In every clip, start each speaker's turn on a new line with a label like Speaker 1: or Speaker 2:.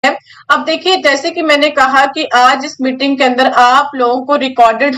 Speaker 1: है। अब देखिए, जैसे कि मैंने कहा कि आज इस मीटिंग के अंदर आप लोगों को रिकॉर्डेड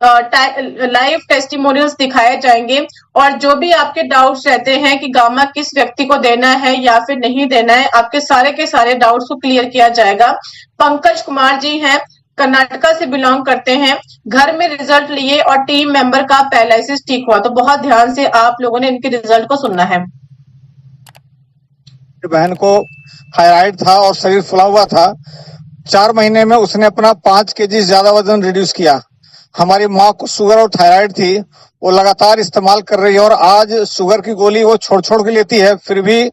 Speaker 1: लाइव टेस्टिमोनियल्स दिखाए जाएंगे और जो भी आपके डाउट्स रहते हैं कि गामा किस व्यक्ति को देना है या फिर नहीं देना है, आपके सारे के सारे डाउट्स को क्लियर किया जाएगा। पंकज कुमार जी हैं, कर्नाटका से बिलोंग करते हैं, घर में रिजल्ट लिए और टीम मेंबर का पैरालिसिस ठीक हुआ। तो बहुत ध्यान से आप लोगों ने इनके रिजल्ट को सुनना है।
Speaker 2: बहन को थायराइड था और शरीर फुला हुआ था। 4 महीने में उसने अपना 5 केजी ज्यादा वजन रिड्यूस किया। हमारी माँ को शुगर और थायराइड थी, वो लगातार इस्तेमाल कर रही है और आज शुगर की गोली वो छोड़ छोड़ के लेती है, फिर भी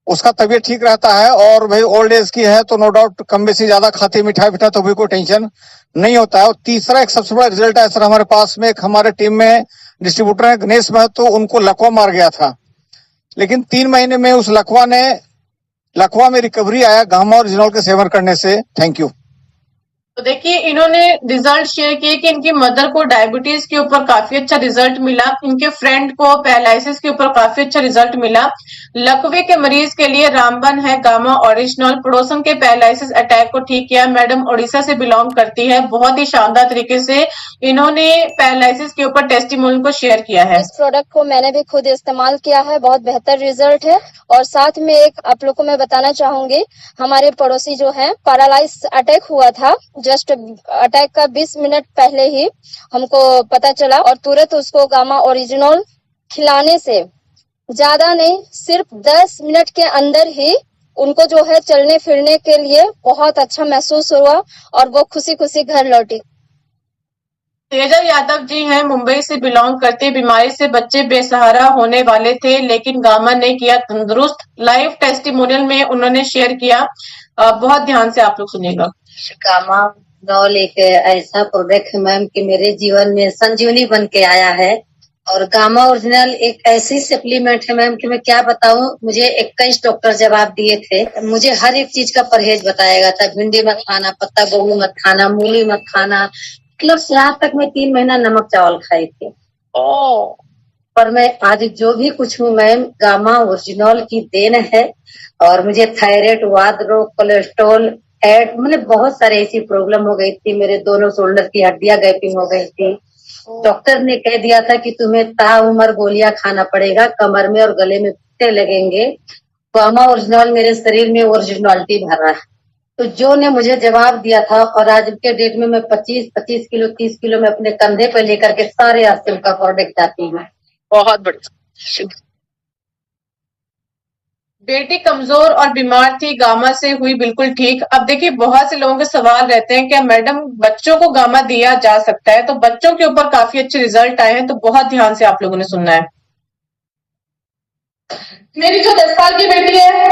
Speaker 2: उसका तबीयत ठीक रहता है। और भाई ओल्ड एज की है तो नो डाउट कम बेसी ज्यादा खाती मिठाई पिठा तो भी कोई टेंशन नहीं होता है। और तीसरा एक सबसे बड़ा रिजल्ट है सर, हमारे पास में एक हमारे टीम में डिस्ट्रीब्यूटर है गणेश महतो, उनको लकवा मार गया था, लेकिन 3 महीने में उस लकवा में रिकवरी आया गामा ओरिजिनल के सेवन करने से। Thank you.
Speaker 1: तो देखिए, इन्होंने रिजल्ट शेयर किए कि इनकी मदर को डायबिटीज के ऊपर काफी अच्छा रिजल्ट मिला, इनके फ्रेंड को पैरालिसिस के ऊपर काफी अच्छा रिजल्ट मिला। लकवे के मरीज के लिए रामबन है गामा ओरिजिनल, पड़ोसन के पैरालिसिस अटैक को ठीक किया। मैडम उड़ीसा से बिलोंग करती है, बहुत ही शानदार तरीके से इन्होंने पैरालिसिस के ऊपर टेस्टिमोनियल को शेयर किया है।
Speaker 3: इस प्रोडक्ट को मैंने भी खुद इस्तेमाल किया है, बहुत बेहतर रिजल्ट है। और साथ में एक आप लोग को मैं बताना चाहूंगी, हमारे पड़ोसी जो है पैरालाइज अटैक हुआ था, जस्ट अटैक का 20 मिनट पहले ही हमको पता चला और तुरंत उसको गामा ओरिजिनल खिलाने से ज्यादा नहीं, सिर्फ 10 मिनट के अंदर ही उनको जो है चलने फिरने के लिए बहुत अच्छा महसूस हुआ और वो खुशी खुशी घर लौटी।
Speaker 1: तेजल यादव जी हैं, मुंबई से बिलोंग करते, बीमारी से बच्चे बेसहारा होने वाले थे लेकिन गामा ने किया तंदुरुस्त। लाइव टेस्टिमोनियल में उन्होंने शेयर किया, बहुत ध्यान से आप लोग सुनिएगा।
Speaker 4: गामा डॉल एक ऐसा प्रोडक्ट है मैम कि मेरे जीवन में संजीवनी बन के आया है। और गामा ओरिजिनल एक ऐसी सप्लीमेंट है मैम कि मैं क्या बताऊं, मुझे 21 डॉक्टर जवाब दिए थे, मुझे हर एक चीज का परहेज बताया गया था। भिंडी मत खाना, पत्ता गोभी मत खाना, मूली मत खाना, मतलब यहाँ तक मैं 3 महीना नमक चावल खाई थी। पर मैं आज जो भी कुछ हूँ मैम, गामा ओरिजिनल की देन है। और मुझे थायराइड, वात रोग, कोलेस्ट्रॉल, मतलब बहुत सारे ऐसी प्रॉब्लम हो गई थी, मेरे दोनों शोल्डर की हड्डियां गैपिंग हो गई थी। डॉक्टर ने कह दिया था कि तुम्हें ताउम्र गोलियां खाना पड़ेगा, कमर में और गले में पट्टे लगेंगे। गामा ओरिजिनल मेरे शरीर में ओरिजिनलिटी भर रहा है। तो जो ने मुझे जवाब दिया था, और आज के डेट में मैं 25 किलो 30 किलो में अपने कंधे पे लेकर के सारे आश्रम का प्रोडक्ट जाती हूँ।
Speaker 1: बहुत बढ़िया। बेटी कमजोर और बीमार थी, गामा से हुई बिल्कुल ठीक। अब देखिए, बहुत से लोगों के सवाल रहते हैं क्या मैडम बच्चों को गामा दिया जा सकता है? तो बच्चों के ऊपर काफी अच्छे रिजल्ट आए हैं, तो बहुत ध्यान से आप लोगों ने सुनना है।
Speaker 5: मेरी जो 10 साल की बेटी है,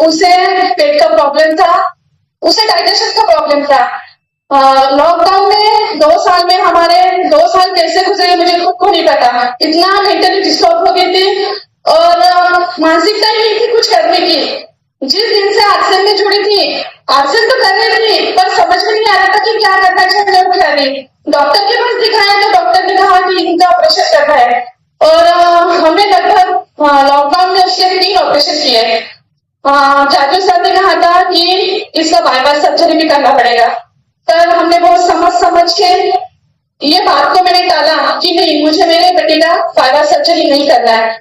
Speaker 5: उसे पेट का प्रॉब्लम था, उसे डाइजेशन का प्रॉब्लम था। लॉकडाउन में 2 साल में हमारे 2 साल कैसे गुजरे मुझे खुद को नहीं पता। इतना मेंटली डिस्टर्ब हो गई थी और मानसिकता ही नहीं थी कुछ करने की। जिस दिन से आक्सीजन में जुड़ी थी, आक्सीजन तो कर रही थी पर समझ में नहीं आ रहा था कि क्या करना चाहिए क्या नहीं। डॉक्टर के पास दिखाया तो डॉक्टर ने कहा कि इनका ऑपरेशन करना है और हमने लगभग लॉकडाउन में उसके 3 ऑपरेशन किए। जादू सर ने कहा था कि इसका बाईपास सर्जरी भी करना पड़ेगा। सर हमने बहुत समझ के ये बात को मैंने टाला कि नहीं, मुझे मेरे बेटे का बाईपास सर्जरी नहीं करना है।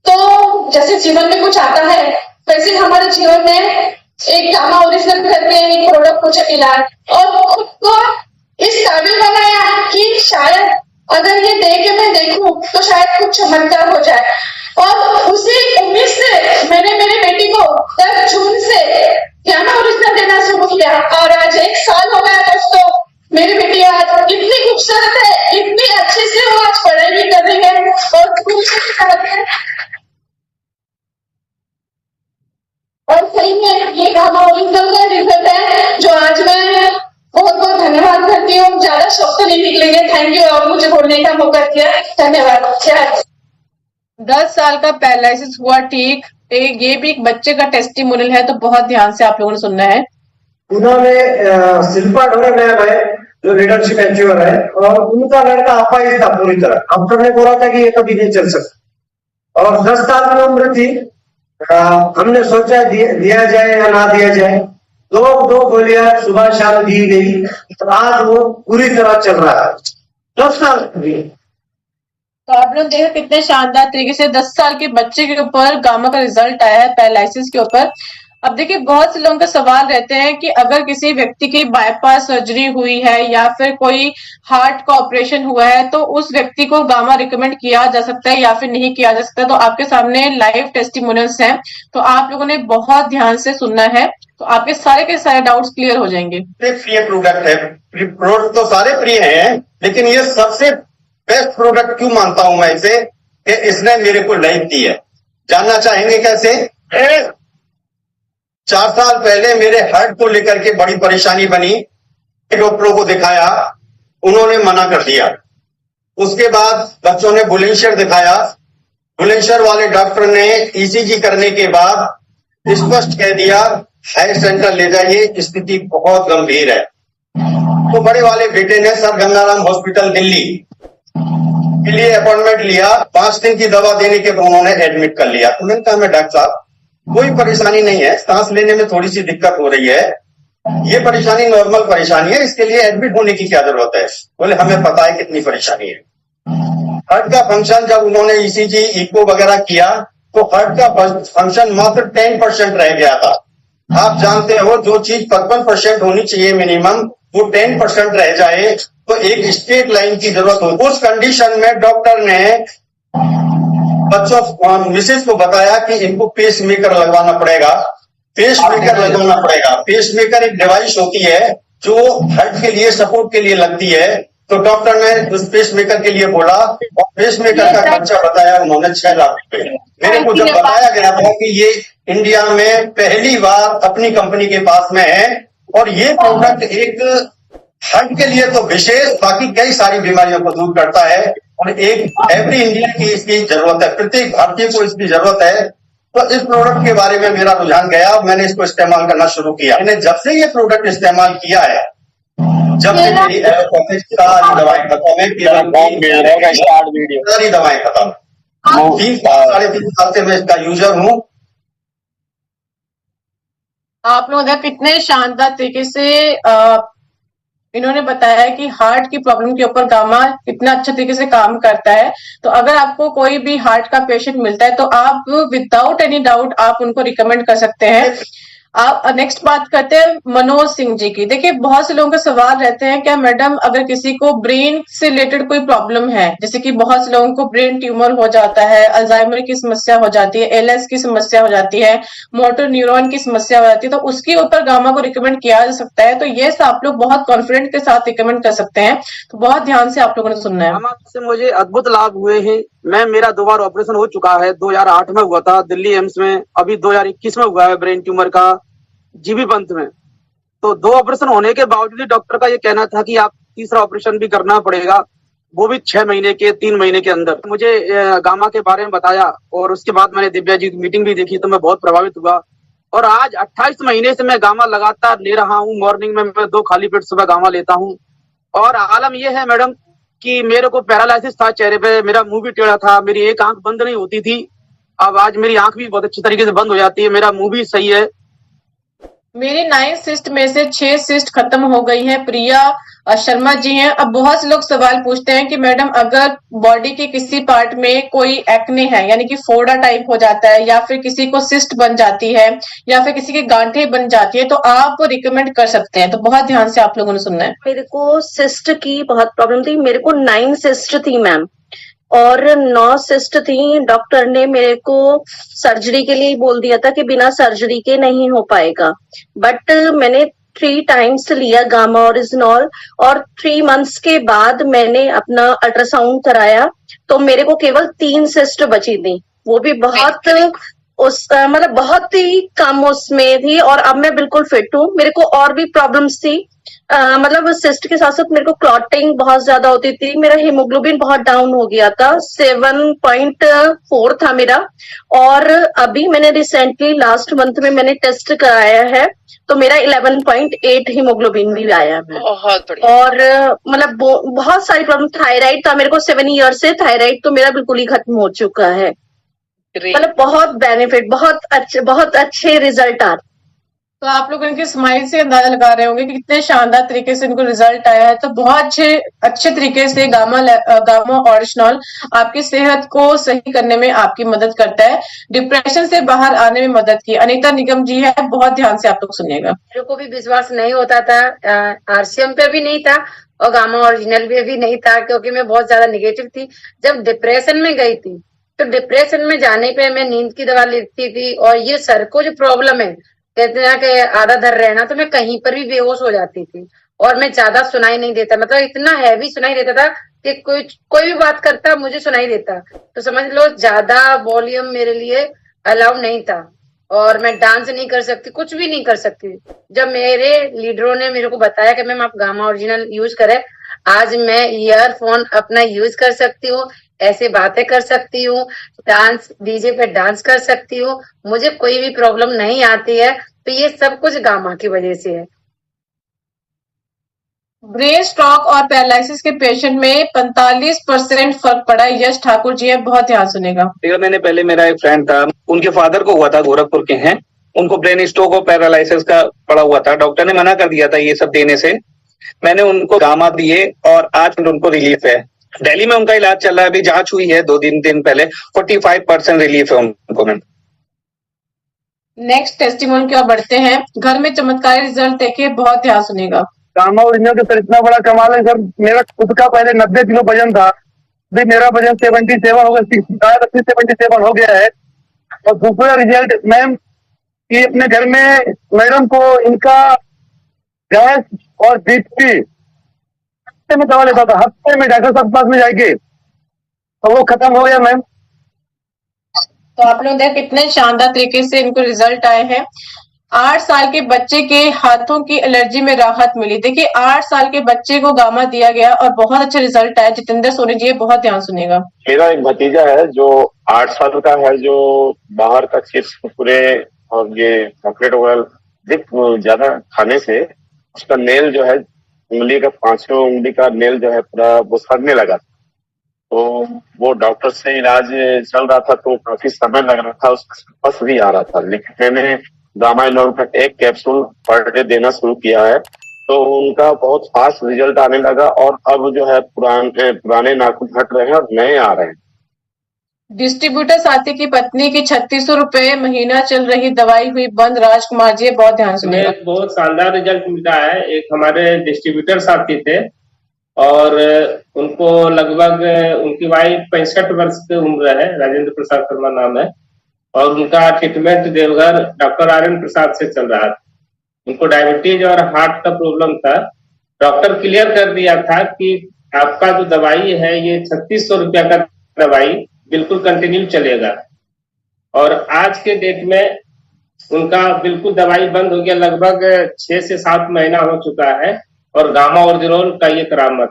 Speaker 5: तो जैसे जीवन में कुछ आता है वैसे हमारे जीवन में एक गामा ओरिजिनल करके एक प्रोडक्ट मुझे मिला और खुद को इस काबिल बनाया कि शायद अगर ये दे के मैं देखूं तो शायद कुछ चमत्कार हो जाए। और उसी उम्मीद से मैंने मेरी बेटी को 10 जून से गामा ओरिजिनल देना शुरू किया और आज 1 साल हो गया दोस्तों। मेरी बेटी आज इतनी खूबसूरत है, इतनी अच्छे से वो आज पढ़ाई भी कर रही है और खूबसूरत है। और सही में ये गामा ओरिजिनल का रिजल्ट है जो आज मैं बहुत बहुत धन्यवाद करती हूँ। ज्यादा शब्द नहीं निकलेंगे। थैंक यू और मुझे बोलने का मौका दिया, धन्यवाद।
Speaker 1: 10 साल का पैरालिसिस हुआ ठीक, ये भी एक बच्चे का टेस्टिमोनियल है, तो बहुत ध्यान से आप लोगों ने सुनना है।
Speaker 6: पुणे में शिल्पा ढोरे मैम है जो लीडरशिप एंच्योर है और उनका लड़का अपाहिज था पूरी तरह। डॉक्टर ने बोला था कि ये कभी नहीं चल सकता और 10 साल की उम्र थी। हमने सोचा दिया जाए या ना दिया जाए, दो गोलियां सुबह शाम दी गई तो आज वो पूरी तरह चल रहा है 10 साल।
Speaker 1: तो आप लोग देखो कितने शानदार तरीके से 10 साल के बच्चे के ऊपर गामा का रिजल्ट आया है पैरालिसिस के ऊपर। अब देखिए बहुत से लोगों का सवाल रहते हैं कि अगर किसी व्यक्ति की बाईपास सर्जरी हुई है या फिर कोई हार्ट का ऑपरेशन हुआ है तो उस व्यक्ति को गामा रिकमेंड किया जा सकता है या फिर नहीं किया जा सकता। तो आपके सामने लाइव टेस्टिमोनियल्स हैं, तो आप लोगों ने बहुत ध्यान से सुनना है, तो आपके सारे के सारे डाउट्स क्लियर हो जाएंगे।
Speaker 7: फ्री प्रोडक्ट है, प्रोडक्ट तो सारे फ्री हैं, लेकिन ये सबसे बेस्ट प्रोडक्ट क्यों मानता हूं मैं इसे कि इसने मेरे को लाइफ दी है। जानना चाहेंगे कैसे? 4 साल पहले मेरे हार्ट को लेकर के बड़ी परेशानी बनी, डॉक्टरों को दिखाया, उन्होंने मना कर दिया। उसके बाद बच्चों ने बुलंदशहर दिखाया, बुलंदशहर वाले डॉक्टर ने ईसीजी करने के बाद स्पष्ट कह दिया हायर सेंटर ले जाइए, स्थिति बहुत गंभीर है। तो बड़े वाले बेटे ने सर गंगाराम हॉस्पिटल दिल्ली के लिए अपॉइंटमेंट लिया, 5 दिन की दवा देने के बाद उन्होंने एडमिट कर लिया। उन्होंने कहा मैं डॉक्टर साहब कोई परेशानी नहीं है, सांस लेने में थोड़ी सी दिक्कत हो रही है, ये परेशानी नॉर्मल परेशानी है, इसके लिए एडमिट होने की क्या जरूरत है? बोले हमें पता है कितनी परेशानी है। हार्ट का फंक्शन जब उन्होंने ईसीजी इको वगैरह किया तो हार्ट का फंक्शन मात्र 10% रह गया था। आप जानते हो जो चीज 55% होनी चाहिए मिनिमम, वो 10% रह जाए तो एक स्ट्रेट लाइन की जरूरत हो। उस कंडीशन में डॉक्टर ने बच्चों मिसेज को बताया कि इनको पेस मेकर लगवाना पड़ेगा, पेस मेकर लगवाना पड़ेगा। पेस मेकर एक डिवाइस होती है जो हार्ट के लिए सपोर्ट के लिए लगती है। तो डॉक्टर ने उस पेस मेकर के लिए बोला और पेस मेकर का खर्चा बताया उन्होंने 6 लाख रुपए। मेरे को जब बताया गया था कि ये इंडिया में पहली बार अपनी कंपनी के पास में है और ये प्रोडक्ट एक हार्ट के लिए तो विशेष, बाकी कई सारी बीमारियों को दूर करता है और एक एवरी इंडियन की इसकी जरूरत है, प्रत्येक भारतीय को इसकी जरूरत है। तो इस प्रोडक्ट के बारे में मेरा रुझान गया, मैंने इसको इस्तेमाल करना शुरू किया। मैंने जब से ये प्रोडक्ट इस्तेमाल किया है, जब से मेरी एलोपैथिक सारी दवाएं खत्म है, सारी दवाएं खत्म। 3-3.5 साल से मैं इसका यूजर हूँ।
Speaker 1: आप लोग देखो कितने शानदार तरीके से इन्होंने बताया है कि हार्ट की प्रॉब्लम के ऊपर गामा कितना अच्छा तरीके से काम करता है। तो अगर आपको कोई भी हार्ट का पेशेंट मिलता है तो आप विदाउट एनी डाउट आप उनको रिकमेंड कर सकते हैं। आप नेक्स्ट बात करते हैं मनोज सिंह जी की। देखिए बहुत से लोगों के सवाल रहते हैं क्या मैडम अगर किसी को ब्रेन से रिलेटेड कोई प्रॉब्लम है, जैसे कि बहुत से लोगों को ब्रेन ट्यूमर हो जाता है, अल्जाइमर की समस्या हो जाती है, एलएस की समस्या हो जाती है, मोटर न्यूरॉन की समस्या हो जाती है, तो उसके ऊपर गामा को रिकमेंड किया जा सकता है। तो ये आप लोग बहुत कॉन्फिडेंट के साथ रिकमेंड कर सकते हैं। तो बहुत ध्यान से आप लोगों ने सुनना है।
Speaker 8: गामा से मुझे अद्भुत लाभ हुए हैं। मेरा 2 बार ऑपरेशन हो चुका है। 2008 में हुआ था दिल्ली एम्स में, अभी 2021 में हुआ है ब्रेन ट्यूमर का जीबी पंत में। तो 2 ऑपरेशन होने के बावजूद डॉक्टर का ये कहना था कि आप तीसरा ऑपरेशन भी करना पड़ेगा, वो भी 6 महीने के 3 महीने के अंदर। मुझे गामा के बारे में बताया और उसके बाद मैंने दिव्या जी की मीटिंग भी देखी तो मैं बहुत प्रभावित हुआ। और आज 28 महीने से मैं गामा लगातार ले रहा हूँ। मॉर्निंग में मैं 2 खाली पेट सुबह गामा लेता हूँ। और आलम यह है मैडम कि मेरे को पैरालिसिस था चेहरे पे, मेरा मुंह भी टेढ़ा था, मेरी एक आंख बंद नहीं होती थी। अब आज मेरी आंख भी बहुत अच्छी तरीके से बंद हो जाती है, मेरा मुंह भी सही है।
Speaker 1: मेरी 9 सिस्ट में से 6 सिस्ट खत्म हो गई है। प्रिया शर्मा जी हैं। अब बहुत से लोग सवाल पूछते हैं कि मैडम अगर बॉडी के किसी पार्ट में कोई एक्ने है, यानी कि फोड़ा टाइप हो जाता है, या फिर किसी को सिस्ट बन जाती है, या फिर किसी की गांठें बन जाती है, तो आप रिकमेंड कर सकते हैं। तो बहुत ध्यान से आप लोगों ने सुनना है।
Speaker 9: मेरे को सिस्ट की बहुत प्रॉब्लम थी। मेरे को 9 सिस्ट थी मैम, और 9 सिस्ट थी। डॉक्टर ने मेरे को सर्जरी के लिए बोल दिया था कि बिना सर्जरी के नहीं हो पाएगा। बट मैंने 3 टाइम्स लिया गामा ओरिजिनॉल, और 3 मंथ्स के बाद मैंने अपना अल्ट्रासाउंड कराया तो मेरे को केवल 3 सिस्ट बची थी, वो भी बहुत मतलब बहुत ही कम उसमें थी। और अब मैं बिल्कुल फिट हूँ। मेरे को और भी प्रॉब्लम्स थी, मतलब सिस्ट के साथ साथ मेरे को क्लॉटिंग बहुत ज्यादा होती थी। मेरा हीमोग्लोबिन बहुत डाउन हो गया था, 7.4 था मेरा। और अभी मैंने रिसेंटली लास्ट मंथ में मैंने टेस्ट कराया है तो मेरा 11.8 हीमोग्लोबिन भी आया है।
Speaker 1: बहुत बढ़िया।
Speaker 9: और मतलब बहुत सारी प्रॉब्लम, थायराइड था मेरे को 7 ईयर से, थायराइड तो मेरा बिल्कुल ही खत्म हो चुका है। मतलब बहुत बेनिफिट, बहुत अच्छे रिजल्ट आ
Speaker 1: तो आप लोग इनकी स्माइल से अंदाजा लगा रहे होंगे कि कितने शानदार तरीके से इनको रिजल्ट आया है। तो बहुत अच्छे तरीके से गामा ऑरिजिनल आपकी सेहत को सही करने में आपकी मदद करता है, डिप्रेशन से बाहर आने में मदद की। अनीता निगम जी है, बहुत ध्यान से आप लोग सुनिएगा।
Speaker 4: मेरे को भी विश्वास नहीं होता था, आरसीएम पे भी नहीं था और गामा ओरिजिनल पे भी नहीं था, क्योंकि मैं बहुत ज्यादा निगेटिव थी। जब डिप्रेशन में गई थी तो डिप्रेशन में जाने पे मैं नींद की दवा लेती थी, और ये सर को जो प्रॉब्लम है, कहते हैं कि आधा धर रहना, तो मैं कहीं पर भी बेहोश हो जाती थी और मैं ज्यादा सुनाई नहीं देता, मतलब इतना हैवी सुनाई देता था कि कोई भी बात करता मुझे सुनाई देता। तो समझ लो ज्यादा वॉल्यूम मेरे लिए अलाउ नहीं था, और मैं डांस नहीं कर सकती, कुछ भी नहीं कर सकती। जब मेरे लीडरों ने मेरे को बताया कि मैम आप गामा ओरिजिनल यूज करें, आज मैं ईयरफोन अपना यूज कर सकती हूँ, ऐसे बातें कर सकती हूँ, डांस डीजे पे डांस कर सकती हूँ, मुझे कोई भी प्रॉब्लम नहीं आती है। तो ये सब कुछ गामा की वजह से है।
Speaker 1: ब्रेन स्ट्रोक और पैरालिसिस के पेशेंट में 45% फर्क पड़ा है। यश ठाकुर जी है, बहुत ध्यान सुनेगा।
Speaker 10: मैंने पहले, मेरा एक फ्रेंड था, उनके फादर को हुआ था, गोरखपुर के हैं, उनको ब्रेन स्ट्रोक और पैरालिसिस का पड़ा हुआ था। डॉक्टर ने मना कर दिया था ये सब देने से। मैंने उनको गामा दिए और आज उनको रिलीफ है। दिल्ली में उनका इलाज चल रहा है, अभी जांच हुई है 2 दिन पहले, 45% रिलीफ है उनको। मैम
Speaker 1: नेक्स्ट टेस्टिमोनी की ओर बढ़ते हैं। घर में चमत्कारी रिजल्ट देखिए, बहुत ध्यान सुनेगा।
Speaker 11: गामा ओरिजिनल का सर इतना बड़ा कमाल है सर, मेरा खुद का पहले 90 किलो वजन था, अभी मेरा वजन 77 हो गया, 77 हो गया है। और दूसरा रिजल्ट मैम कि अपने घर में मैडम को इनका गैस और बीपी हफ्ते में दवा लेता था, हफ्ते में डॉक्टर साहब पास में जाके, तो वो खत्म हो गया मैम।
Speaker 1: तो आप लोग देख कितने शानदार तरीके से इनको रिजल्ट आए हैं। 8 साल के बच्चे के हाथों की एलर्जी में राहत मिली। देखिए 8 साल के बच्चे को गामा दिया गया और बहुत अच्छा रिजल्ट आया। जितेंद्र सोनी जी बहुत ध्यान सुनेगा।
Speaker 12: मेरा एक भतीजा है जो 8 साल का है, जो बाहर का चिप्स कुरकुरे और ये चॉकलेट वगैरह ज्यादा खाने से उसका नेल जो है, उंगली का 5वां उंगली का नेल जो है पूरा वो सड़ने लगा। तो वो डॉक्टर से इलाज चल रहा था, तो काफी समय लग रहा था, उसका बस भी आ रहा था। लेकिन मैंने गामा इनोल का 1 कैप्सूल पर डे देना शुरू किया है, तो उनका बहुत फास्ट रिजल्ट आने लगा और अब जो है पुराने नाखून हट रहे हैं और नए आ रहे हैं।
Speaker 1: डिस्ट्रीब्यूटर साथी की पत्नी की 3600 रुपए महीना चल रही दवाई हुई बंद। राजकुमार जी बहुत ध्यान सुनेगा।
Speaker 13: बहुत शानदार रिजल्ट मिला है। एक हमारे डिस्ट्रीब्यूटर साथी थे और उनको लगभग, उनकी वाइफ 65 वर्ष की उम्र है, राजेंद्र प्रसाद शर्मा नाम है, और उनका ट्रीटमेंट देवघर डॉक्टर आर्यन प्रसाद से चल रहा था। उनको डायबिटीज और हार्ट का प्रॉब्लम था। डॉक्टर क्लियर कर दिया था कि आपका जो दवाई है ये 3600 रुपया का दवाई बिल्कुल कंटिन्यू चलेगा। और आज के डेट में उनका बिल्कुल दवाई बंद हो गया, लगभग 6 से 7 महीना हो चुका है। और गामा ओरिजिनल का ये करामत।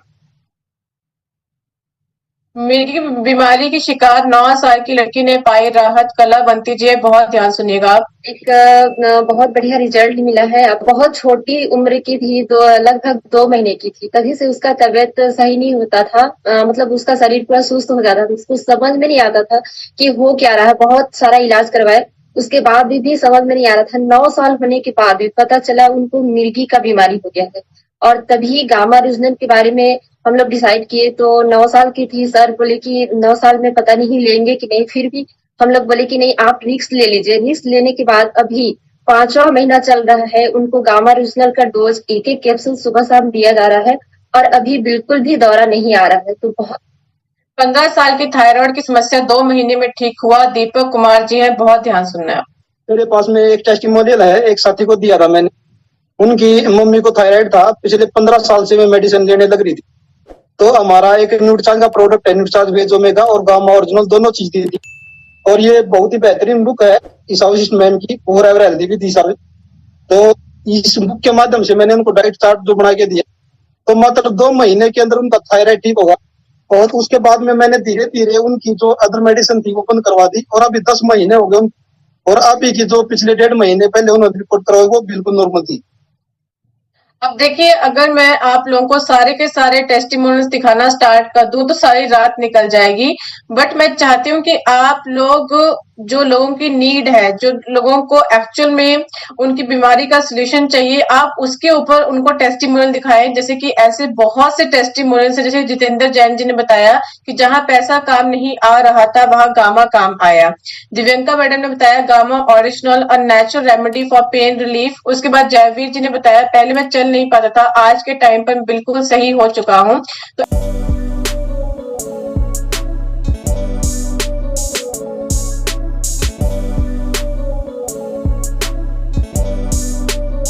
Speaker 1: मिर्गी बीमारी की शिकार 9 साल की लड़की ने पाई राहत। कलावंती जी बहुत ध्यान सुनिएगा।
Speaker 3: एक बहुत बढ़िया रिजल्ट मिला है। बहुत छोटी उम्र की थी, लगभग 2 महीने की थी, तभी से उसका तबीयत सही नहीं होता था, मतलब उसका शरीर पूरा सुस्त हो जाता था। उसको समझ में नहीं आता था कि हो क्या रहा है। बहुत सारा इलाज करवाए, उसके बाद भी समझ में नहीं आ रहा था। 9 साल होने के बाद भी पता चला उनको मिर्गी का बीमारी हो गया है, और तभी गामा ओरिजिनल के बारे में हम लोग डिसाइड किए। तो 9 साल की थी, सर बोले कि 9 साल में पता नहीं लेंगे कि नहीं, फिर भी हम लोग बोले कि नहीं आप रिस्क ले लीजिए। रिस्क लेने के बाद अभी 5वां महीना चल रहा है, उनको गामा ओरिजिनल का डोज 1 कैप्सूल सुबह शाम दिया जा रहा है और अभी बिल्कुल भी दौरा नहीं आ रहा है। तो बहुत
Speaker 1: 15 साल की थायराइड की समस्या 2 महीने में ठीक हुआ। दीपक कुमार जी है, बहुत ध्यान सुनना है।
Speaker 8: मेरे पास में एक टेस्टिमोनियल है, एक साथी को दिया था मैंने। उनकी मम्मी को थायराइड था, पिछले 15 साल से मैं मेडिसिन लेने लग रही थी। तो हमारा एक न्यूट्रीचार्ज का प्रोडक्ट है, न्यूट्रीचार्ज वेज ओमेगा और गामा ओरिजिनल, दोनों चीज दी थी। और ये बहुत ही बेहतरीन बुक है इस मैम की, और एवर हेल्दी भी थी सारे। तो इस बुक के माध्यम से मैंने उनको डाइट चार्ट जो बना के दिया, तो मतलब 2 महीने के अंदर उनका थायराइड ठीक होगा। और उसके बाद में मैंने धीरे धीरे उनकी जो अदर मेडिसिन थी वो बंद करवा दी, और अभी 10 महीने हो गए। और अभी की जो पिछले 1.5 महीने पहले उन्होंने रिपोर्ट करवाई वो बिल्कुल नॉर्मल थी।
Speaker 1: अब देखिए, अगर मैं आप लोगों को सारे के सारे टेस्टिमोनियल्स दिखाना स्टार्ट कर दूं तो सारी रात निकल जाएगी। बट मैं चाहती हूँ कि आप लोग जो लोगों की नीड है, जो लोगों को एक्चुअल में उनकी बीमारी का सोल्यूशन चाहिए, आप उसके ऊपर उनको टेस्टिमोनियल दिखाएं। जैसे कि ऐसे बहुत से टेस्टिमोनियल है, जैसे जितेंद्र जैन जी ने बताया कि जहां पैसा काम नहीं आ रहा था वहां गामा काम आया। दिव्यंका मैडम ने बताया गामा ओरिजिनल और natural remedy for pain relief. उसके बाद जयवीर जी ने बताया पहले मैं चल नहीं पाता था, आज के टाइम पर बिल्कुल सही हो चुका हूँ। तो